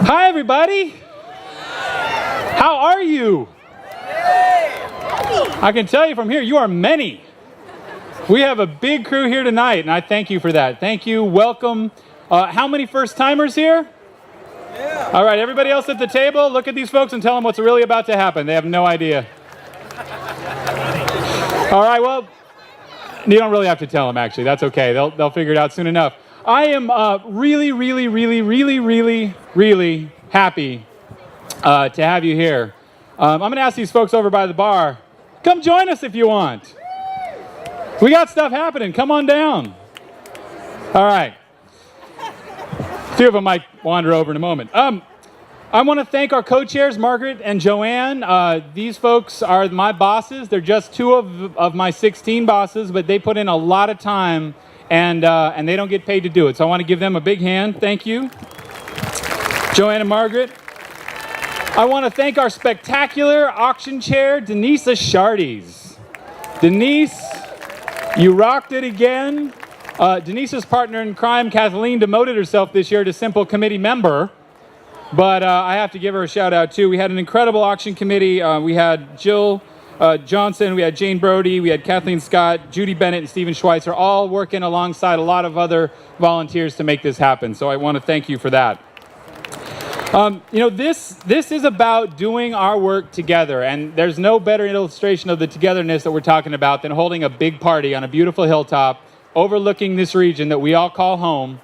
Hi, everybody. How are you? I can tell you from here, you are many. We have a big crew here tonight, and I thank you for that. Thank you. Welcome. How many first-timers here? Yeah. All right, everybody else at the table, look at these folks and tell them what's really about to happen. They have no idea. All right, well, you don't really have to tell them, actually. That's okay. They'll figure it out soon enough. I am really happy to have you here. I'm going to ask these folks over by the bar, come join us if you want. We got stuff happening. Come on down. All right. A few of them might wander over in a moment. I want to thank our co-chairs, Margaret and Joanne. These folks are my bosses. They're just two of my 16 bosses, but they put in a lot of time, and they don't get paid to do it. So I want to give them a big hand. Thank you, Joanne and Margaret. I want to thank our spectacular auction chair, Denise Ashardes. Denise, you rocked it again. Denise's partner in crime, Kathleen, demoted herself this year to simple committee member. But I have to give her a shout out too. We had an incredible auction committee. We had Jill Johnson, we had Jane Brody, we had Kathleen Scott, Judy Bennett, and Stephen Schweitzer, all working alongside a lot of other volunteers to make this happen. So I want to thank you for that. This is about doing our work together, and there's no better illustration of the togetherness that we're talking about than holding a big party on a beautiful hilltop overlooking this region that we all call home.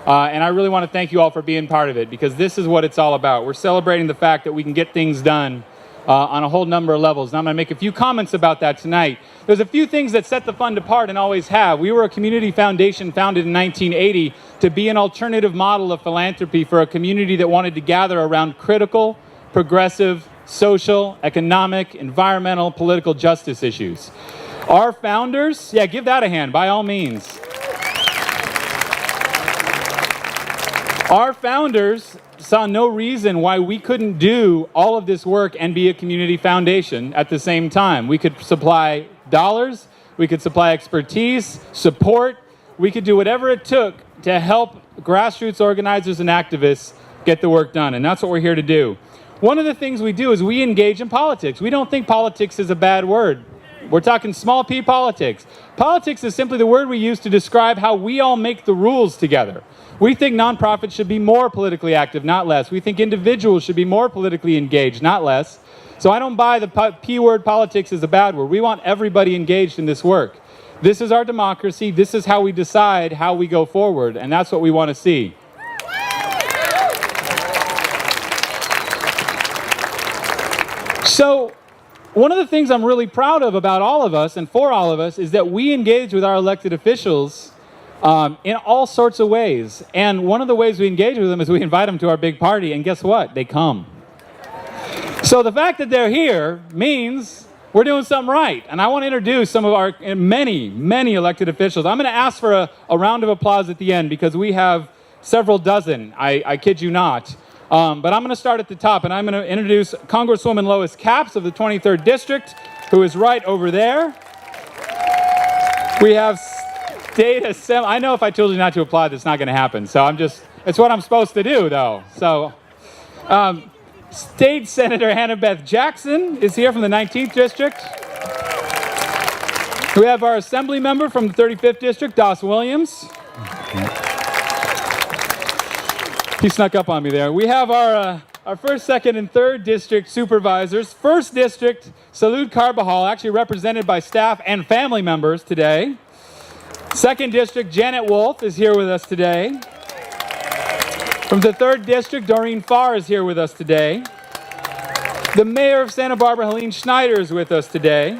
And I really want to thank you all for being part of it, because this is what it's all about. We're celebrating the fact that we can get things done on a whole number of levels. And I'm going to make a few comments about that tonight. There's a few things that set the fund apart and always have. We were a community foundation founded in 1980 to be an alternative model of philanthropy for a community that wanted to gather around critical, progressive, social, economic, environmental, political justice issues. Our founders, yeah, give that a hand, by all means. Our founders saw no reason why we couldn't do all of this work and be a community foundation at the same time. We could supply dollars, we could supply expertise, support, we could do whatever it took to help grassroots organizers and activists get the work done, and that's what we're here to do. One of the things we do is we engage in politics. We don't think politics is a bad word. We're talking small p politics. Politics is simply the word we use to describe how we all make the rules together. We think nonprofits should be more politically active, not less. We think individuals should be more politically engaged, not less. So I don't buy the P word politics as a bad word. We want everybody engaged in this work. This is our democracy. This is how we decide how we go forward, and that's what we want to see. So one of the things I'm really proud of about all of us and for all of us is that we engage with our elected officials in all sorts of ways. And one of the ways we engage with them is we invite them to our big party, and guess what? They come. So the fact that they're here means we're doing something right. And I want to introduce some of our many elected officials. I'm going to ask for a round of applause at the end because we have several dozen, I kid you not. But I'm going to start at the top, and I'm going to introduce Congresswoman Lois Capps of the 23rd District, who is right over there. We have State Assembly. I know if I told you not to applaud, it's not going to happen. So it's what I'm supposed to do, though. So State Senator Hannah Beth Jackson is here from the 19th District. We have our Assembly member from the 35th District, Doss Williams. He snuck up on me there. We have our 1st, 2nd, and 3rd District supervisors. 1st District, Salud Carbajal, actually represented by staff and family members today. 2nd District, Janet Wolf is here with us today. From the 3rd District, Doreen Farr is here with us today. The Mayor of Santa Barbara, Helene Schneider, is with us today.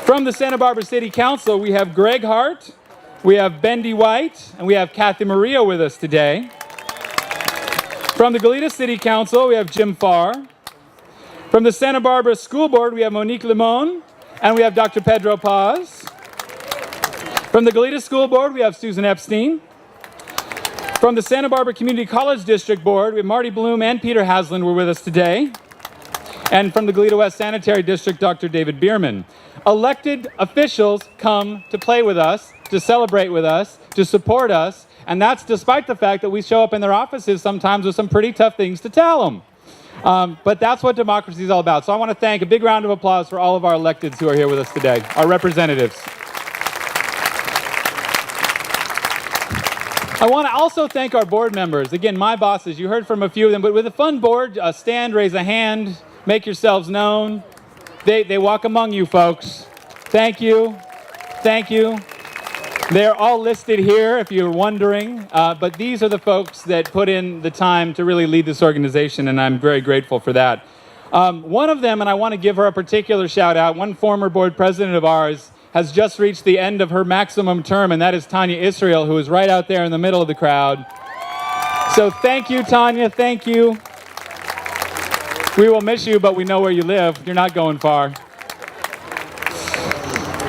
From the Santa Barbara City Council, we have Greg Hart, we have Bendy White, and we have Kathy Maria with us today. From the Goleta City Council, we have Jim Farr. From the Santa Barbara School Board, we have Monique Limon, and we have Dr. Pedro Paz. From the Goleta School Board, we have Susan Epstein. From the Santa Barbara Community College District Board, we have Marty Bloom and Peter Hasland were with us today. And from the Goleta West Sanitary District, Dr. David Bierman. Elected officials come to play with us, to celebrate with us, to support us, And that's despite the fact that we show up in their offices sometimes with some pretty tough things to tell them. But that's what democracy is all about. So I want to thank a big round of applause for all of our electeds who are here with us today, our representatives. I want to also thank our board members. Again, my bosses, you heard from a few of them, but with a fun board, stand, raise a hand, make yourselves known. They walk among you, folks. Thank you. Thank you. They're all listed here, if you're wondering, but these are the folks that put in the time to really lead this organization, and I'm very grateful for that. One of them, and I want to give her a particular shout out, one former board president of ours has just reached the end of her maximum term, and that is Tanya Israel, who is right out there in the middle of the crowd. So thank you, Tanya, thank you. We will miss you, but we know where you live. You're not going far.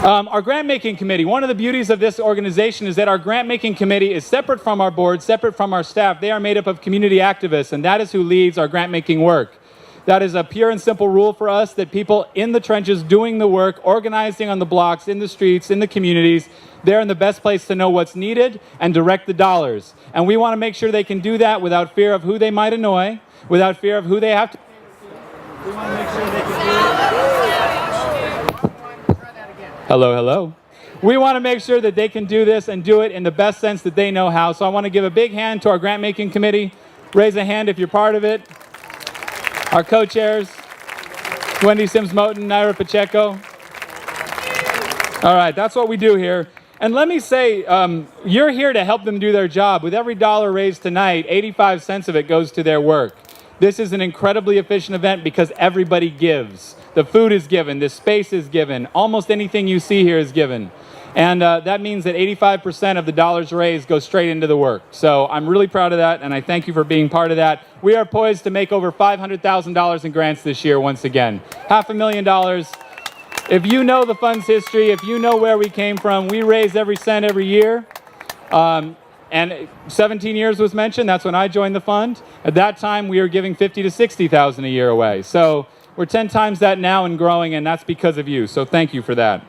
Our grant-making committee, one of the beauties of this organization is that our grant-making committee is separate from our board, separate from our staff. They are made up of community activists, and that is who leads our grant-making work. That is a pure and simple rule for us, that people in the trenches doing the work, organizing on the blocks, in the streets, in the communities, they're in the best place to know what's needed and direct the dollars. And we want to make sure they can do that without fear of who they might annoy, without fear of who they have to. We want to make sure they can do it. Hello, hello. We want to make sure that they can do this and do it in the best sense that they know how. So I want to give a big hand to our grant-making committee. Raise a hand if you're part of it. Our co-chairs, Wendy Sims-Moten, Naira Pacheco. All right, that's what we do here. And let me say, you're here to help them do their job. With every dollar raised tonight, 85 cents of it goes to their work. This is an incredibly efficient event because everybody gives. The food is given, the space is given, almost anything you see here is given. And that means that 85% of the dollars raised go straight into the work. So I'm really proud of that, and I thank you for being part of that. We are poised to make over $500,000 in grants this year once again. $500,000. If you know the fund's history, if you know where we came from, we raise every cent every year. And 17 years was mentioned. That's when I joined the fund. At that time, we were giving $50,000 to $60,000 a year away. So we're 10 times that now and growing, and that's because of you. So thank you for that.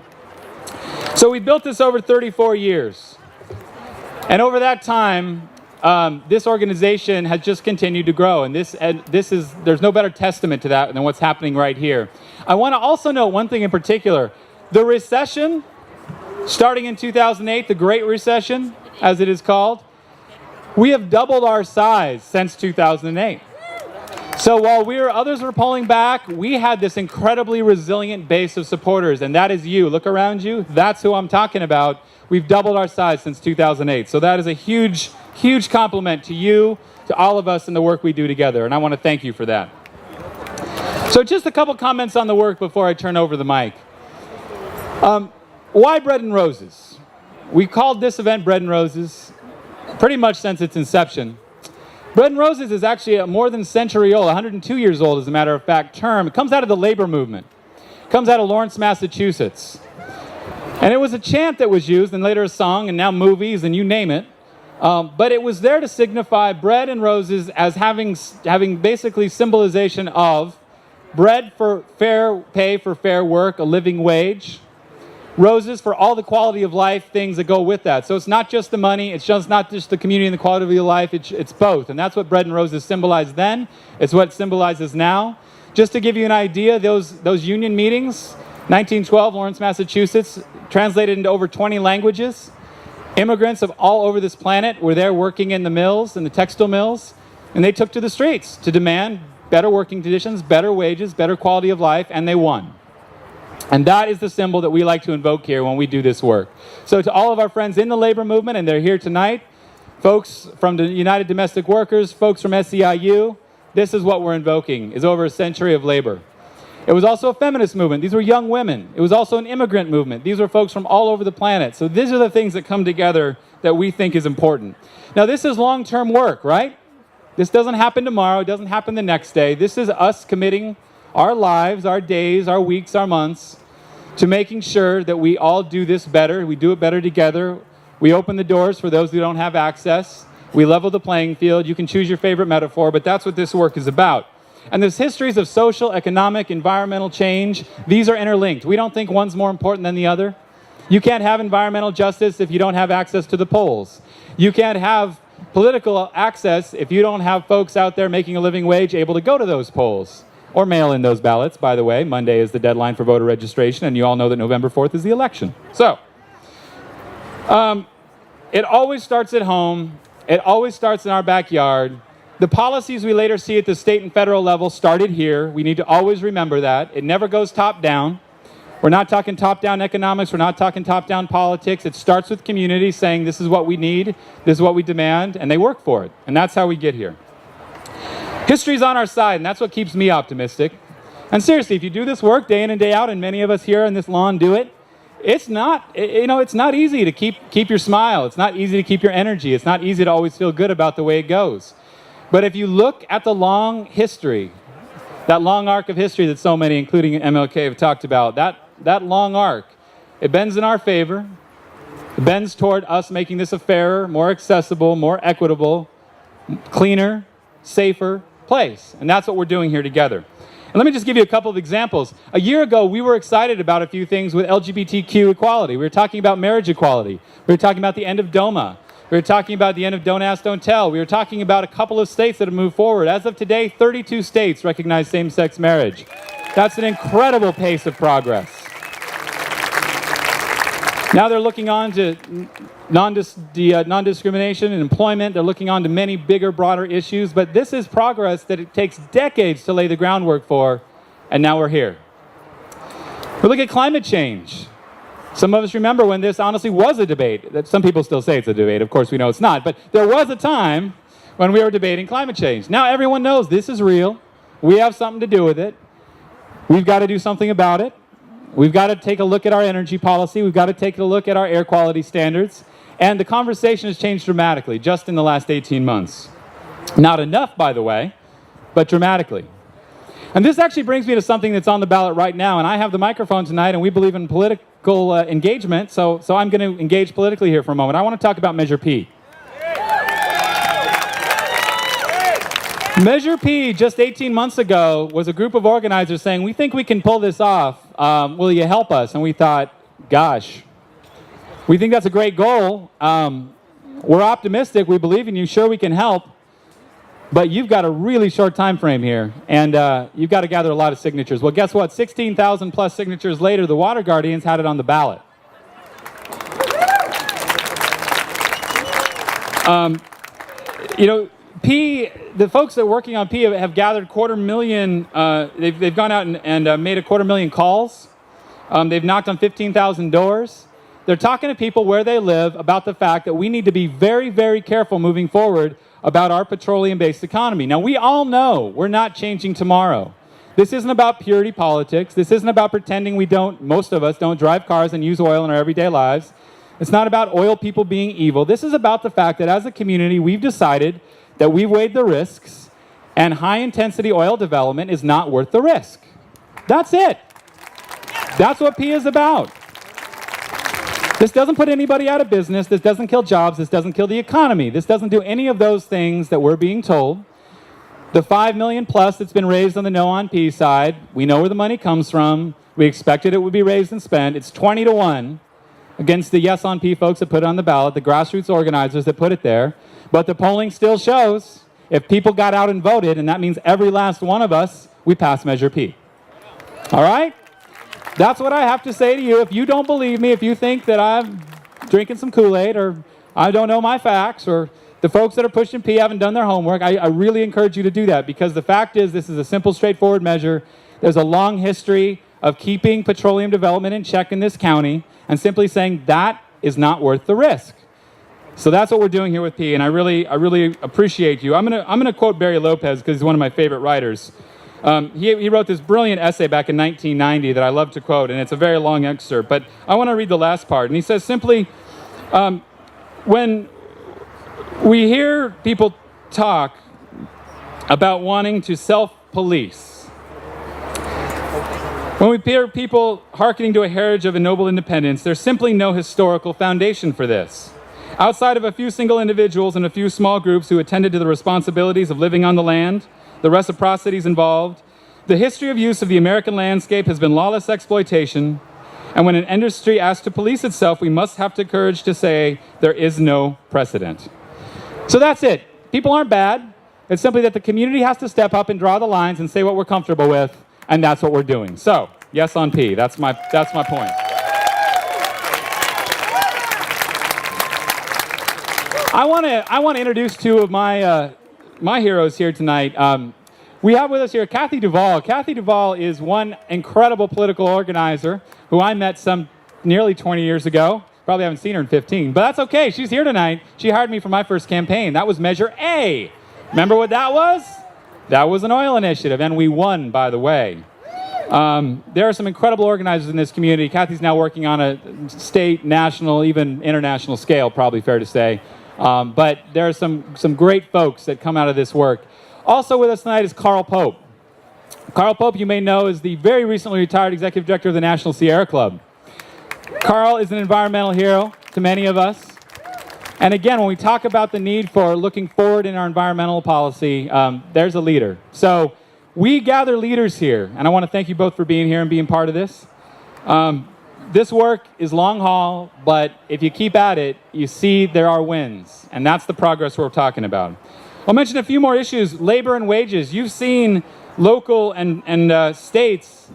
So we built this over 34 years. And over that time, this organization has just continued to grow. And there's no better testament to that than what's happening right here. I want to also note one thing in particular. The recession, starting in 2008, the Great Recession, as it is called, we have doubled our size since 2008. So while others were pulling back, we had this incredibly resilient base of supporters, and that is you. Look around you. That's who I'm talking about. We've doubled our size since 2008. So that is a huge, huge compliment to you, to all of us in the work we do together, and I want to thank you for that. So just a couple comments on the work before I turn over the mic. Why Bread and Roses? We called this event Bread and Roses pretty much since its inception. Bread and Roses is actually a more than century old, 102 years old as a matter of fact, term. It comes out of the labor movement. It comes out of Lawrence, Massachusetts. And it was a chant that was used and later a song and now movies and you name it. But it was there to signify bread and roses as having basically symbolization of bread for fair pay for fair work, a living wage. Roses for all the quality of life things that go with that. So it's not just the money, it's just not just the community and the quality of your life, it's both. And that's what Bread and Roses symbolized then, it's what it symbolizes now. Just to give you an idea, those union meetings, 1912, Lawrence, Massachusetts, translated into over 20 languages. Immigrants of all over this planet were there working in the mills, in the textile mills, and they took to the streets to demand better working conditions, better wages, better quality of life, and they won. And that is the symbol that we like to invoke here when we do this work. So to all of our friends in the labor movement, and they're here tonight, folks from the United Domestic Workers, folks from SEIU, this is what we're invoking, is over a century of labor. It was also a feminist movement. These were young women. It was also an immigrant movement. These were folks from all over the planet. So these are the things that come together that we think is important. Now this is long-term work, right? This doesn't happen tomorrow. It doesn't happen the next day. This is us committing our lives, our days, our weeks, our months, to making sure that we all do this better. We do it better together. We open the doors for those who don't have access. We level the playing field. You can choose your favorite metaphor, but that's what this work is about. And there's histories of social, economic, environmental change. These are interlinked. We don't think one's more important than the other. You can't have environmental justice if you don't have access to the polls. You can't have political access if you don't have folks out there making a living wage able to go to those polls or mail in those ballots. By the way, Monday is the deadline for voter registration, and you all know that November 4th is the election. So, it always starts at home. It always starts in our backyard. The policies we later see at the state and federal level started here. We need to always remember that. It never goes top down. We're not talking top-down economics. We're not talking top-down politics. It starts with community saying this is what we need, this is what we demand, and they work for it. And that's how we get here. History's on our side, and that's what keeps me optimistic. And seriously, if you do this work day in and day out, and many of us here on this lawn do it, it's not easy to keep your smile. It's not easy to keep your energy. It's not easy to always feel good about the way it goes. But if you look at the long history, that long arc of history that so many, including MLK, have talked about, that long arc, it bends in our favor. It bends toward us making this a fairer, more accessible, more equitable, cleaner, safer place. And that's what we're doing here together. And let me just give you a couple of examples. A year ago, we were excited about a few things with LGBTQ equality. We were talking about marriage equality. We were talking about the end of DOMA. We were talking about the end of Don't Ask, Don't Tell. We were talking about a couple of states that have moved forward. As of today, 32 states recognize same-sex marriage. That's an incredible pace of progress. Now they're looking on to non-discrimination and employment. They're looking on to many bigger, broader issues. But this is progress that it takes decades to lay the groundwork for, and now we're here. We look at climate change. Some of us remember when this honestly was a debate. That some people still say it's a debate. Of course, we know it's not. But there was a time when we were debating climate change. Now everyone knows this is real. We have something to do with it. We've got to do something about it. We've got to take a look at our energy policy. We've got to take a look at our air quality standards. And the conversation has changed dramatically just in the last 18 months. Not enough, by the way, but dramatically. And this actually brings me to something that's on the ballot right now. And I have the microphone tonight, and we believe in political engagement. So I'm going to engage politically here for a moment. I want to talk about Measure P. Measure P, just 18 months ago, was a group of organizers saying, we think we can pull this off. Will you help us? And we thought, gosh, we think that's a great goal. We're optimistic. We believe in you. Sure, we can help. But you've got a really short time frame here, and you've got to gather a lot of signatures. Well, guess what? 16,000 plus signatures later, the Water Guardians had it on the ballot. P, the folks that are working on P have gathered 250,000, they've gone out and made 250,000 calls. They've knocked on 15,000 doors. They're talking to people where they live about the fact that we need to be very, very careful moving forward about our petroleum-based economy. Now, we all know we're not changing tomorrow. This isn't about purity politics. This isn't about pretending most of us don't drive cars and use oil in our everyday lives. It's not about oil people being evil. This is about the fact that as a community, we've decided that we've weighed the risks, and high-intensity oil development is not worth the risk. That's it. That's what P is about. This doesn't put anybody out of business. This doesn't kill jobs. This doesn't kill the economy. This doesn't do any of those things that we're being told. The $5 million plus that's been raised on the no on P side, we know where the money comes from. We expected it would be raised and spent. It's 20-1 against the yes on P folks that put it on the ballot, the grassroots organizers that put it there. But the polling still shows if people got out and voted, and that means every last one of us, we pass Measure P. All right? That's what I have to say to you. If you don't believe me, if you think that I'm drinking some Kool-Aid or I don't know my facts or the folks that are pushing P haven't done their homework, I really encourage you to do that, because the fact is this is a simple, straightforward measure. There's a long history of keeping petroleum development in check in this county and simply saying that is not worth the risk. So that's what we're doing here with P, and I really appreciate you. I'm gonna quote Barry Lopez because he's one of my favorite writers. He wrote this brilliant essay back in 1990 that I love to quote, and it's a very long excerpt, but I want to read the last part. And he says simply, when we hear people talk about wanting to self-police, when we hear people hearkening to a heritage of a noble independence, there's simply no historical foundation for this. Outside of a few single individuals and a few small groups who attended to the responsibilities of living on the land, the reciprocities involved, the history of use of the American landscape has been lawless exploitation, And when an industry asks to police itself, we must have the courage to say there is no precedent. So that's it. People aren't bad. It's simply that the community has to step up and draw the lines and say what we're comfortable with, and that's what we're doing. So, yes on P. That's my point. I want to introduce two of my heroes here tonight. We have with us here Kathy Duvall. Kathy Duvall is one incredible political organizer who I met some nearly 20 years ago. Probably haven't seen her in 15, but that's okay. She's here tonight. She hired me for my first campaign. That was Measure A. Remember what that was? That was an oil initiative, and we won, by the way. There are some incredible organizers in this community. Kathy's now working on a state, national, even international scale, probably fair to say. But there are some great folks that come out of this work. Also with us tonight is Carl Pope. Carl Pope, you may know, is the very recently retired executive director of the National Sierra Club. Carl is an environmental hero to many of us. And again, when we talk about the need for looking forward in our environmental policy, there's a leader. So we gather leaders here, and I want to thank you both for being here and being part of this. This work is long haul, but if you keep at it, you see there are wins, and that's the progress we're talking about. I'll mention a few more issues. Labor and wages. You've seen local and states,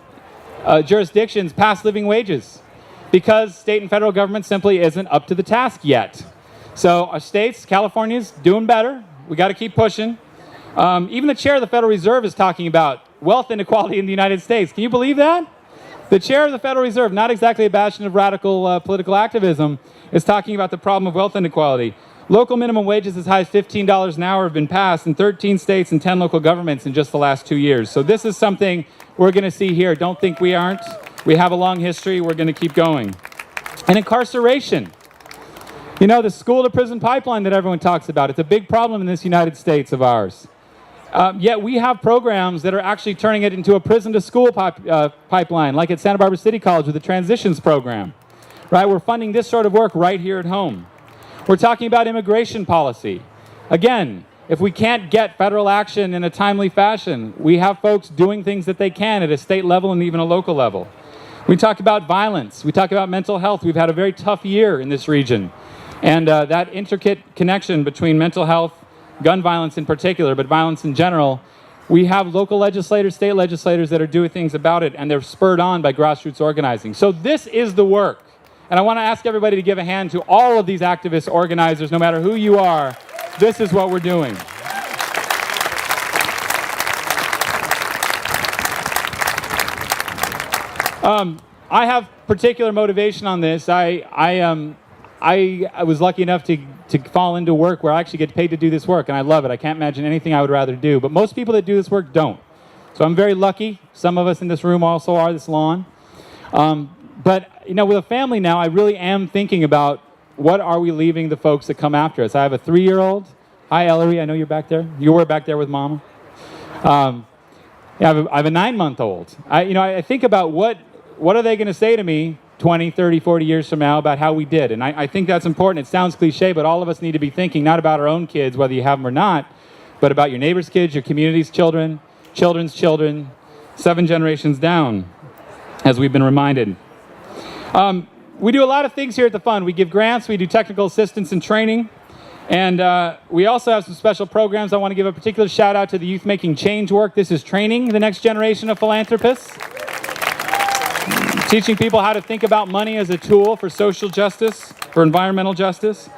jurisdictions pass living wages because state and federal government simply isn't up to the task yet. So our states, California's doing better. We got to keep pushing. Even the chair of the Federal Reserve is talking about wealth inequality in the United States. Can you believe that? The chair of the Federal Reserve, not exactly a bastion of radical political activism, is talking about the problem of wealth inequality. Local minimum wages as high as $15 an hour have been passed in 13 states and 10 local governments in just the last 2 years. So this is something we're going to see here. Don't think we aren't. We have a long history. We're going to keep going. And incarceration. You know, the school-to-prison pipeline that everyone talks about, it's a big problem in this United States of ours. Yet we have programs that are actually turning it into a prison-to-school pipeline, like at Santa Barbara City College with the Transitions program. Right? We're funding this sort of work right here at home. We're talking about immigration policy. Again, if we can't get federal action in a timely fashion, we have folks doing things that they can at a state level and even a local level. We talk about violence. We talk about mental health. We've had a very tough year in this region. And that intricate connection between mental health, gun violence in particular, but violence in general, we have local legislators, state legislators that are doing things about it, and they're spurred on by grassroots organizing. So this is the work. And I want to ask everybody to give a hand to all of these activists, organizers, no matter who you are. This is what we're doing. I have particular motivation on this. I was lucky enough to fall into work where I actually get paid to do this work, and I love it. I can't imagine anything I would rather do. But most people that do this work don't. So I'm very lucky. Some of us in this room also are, this lawn. But, you know, with a family now, I really am thinking about what are we leaving the folks that come after us. I have a 3-year-old. Hi, Ellery. I know you're back there. You were back there with Mama. I have a 9-month-old. I think about what are they going to say to me 20, 30, 40 years from now about how we did. And I think that's important. It sounds cliche, but all of us need to be thinking not about our own kids, whether you have them or not, but about your neighbor's kids, your community's children, children's children, 7 generations down, as we've been reminded. We do a lot of things here at the Fund. We give grants, we do technical assistance and training, and we also have some special programs. I want to give a particular shout out to the Youth Making Change work. This is training the next generation of philanthropists, teaching people how to think about money as a tool for social justice, for environmental justice.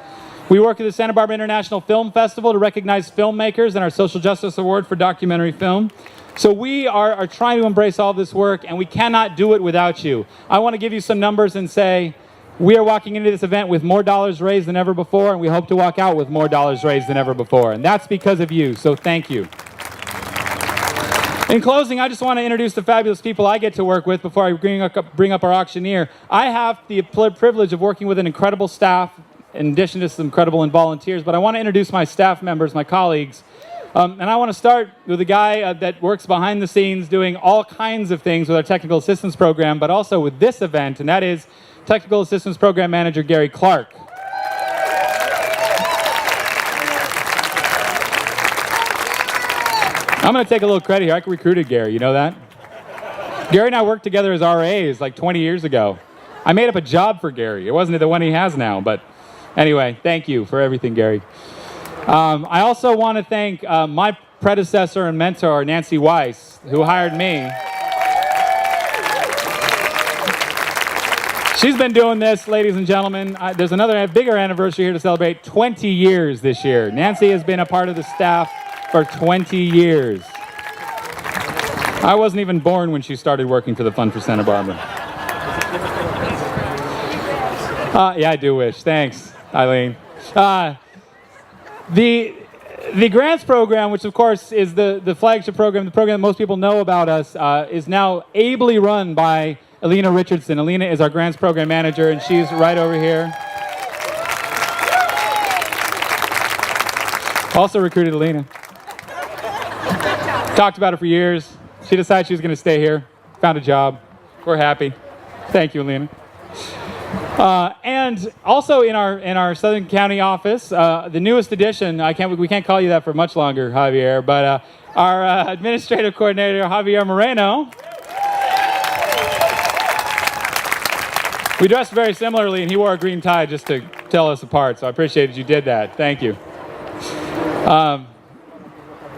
We work with the Santa Barbara International Film Festival to recognize filmmakers and our Social Justice Award for documentary film. So we are trying to embrace all this work, and we cannot do it without you. I want to give you some numbers and say we are walking into this event with more dollars raised than ever before, and we hope to walk out with more dollars raised than ever before. And that's because of you, so thank you. In closing, I just want to introduce the fabulous people I get to work with before I bring up our auctioneer. I have the privilege of working with an incredible staff, in addition to some incredible volunteers, but I want to introduce my staff members, my colleagues. And I want to start with a guy that works behind the scenes doing all kinds of things with our Technical Assistance Program, but also with this event, and that is Technical Assistance Program Manager Gary Clark. I'm going to take a little credit here. I recruited Gary, you know that? Gary and I worked together as RAs like 20 years ago. I made up a job for Gary. It wasn't the one he has now, but anyway, thank you for everything, Gary. I also want to thank my predecessor and mentor, Nancy Weiss, who hired me. She's been doing this, ladies and gentlemen. There's another bigger anniversary here to celebrate. 20 years this year. Nancy has been a part of the staff for 20 years. I wasn't even born when she started working for the Fund for Santa Barbara. Yeah, I do wish. Thanks, Eileen. The grants program, which of course is the flagship program, the program that most people know about us, is now ably run by Alina Richardson. Alina is our grants program manager, and she's right over here. Also recruited Alina. Talked about it for years. She decided she was going to stay here. Found a job. We're happy. Thank you, Alina. And also in our Southern County office, the newest addition. We can't call you that for much longer, Javier. But our administrative coordinator, Javier Moreno. We dressed very similarly, and he wore a green tie just to tell us apart. So I appreciate that you did that. Thank you.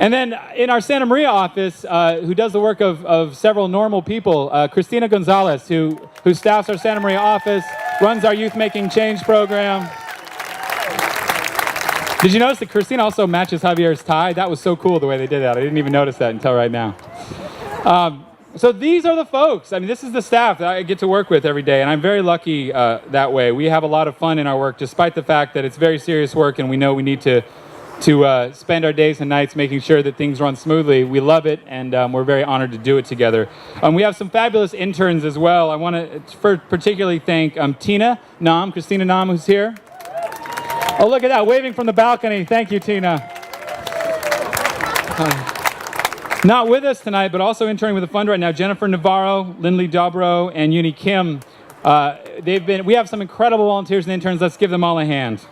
And then in our Santa Maria office, who does the work of several normal people, Christina Gonzalez, who staffs our Santa Maria office, runs our Youth Making Change program. Did you notice that Christina also matches Javier's tie? That was so cool the way they did that. I didn't even notice that until right now. So these are the folks. I mean, this is the staff that I get to work with every day, and I'm very lucky that way. We have a lot of fun in our work, despite the fact that it's very serious work, and we know we need to spend our days and nights making sure that things run smoothly. We love it, and we're very honored to do it together. We have some fabulous interns as well. I want to particularly thank Christina Nam, who's here. Oh, look at that, waving from the balcony. Thank you, Tina. Not with us tonight, but also interning with the fund right now, Jennifer Navarro, Lindley Dobro, and Uni Kim. We have some incredible volunteers and interns. Let's give them all a hand.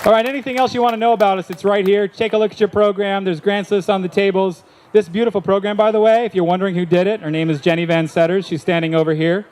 All right, anything else you want to know about us, it's right here. Take a look at your program. There's grants lists on the tables. This beautiful program, by the way, if you're wondering who did it, her name is Jenny Van Setters. She's standing over here.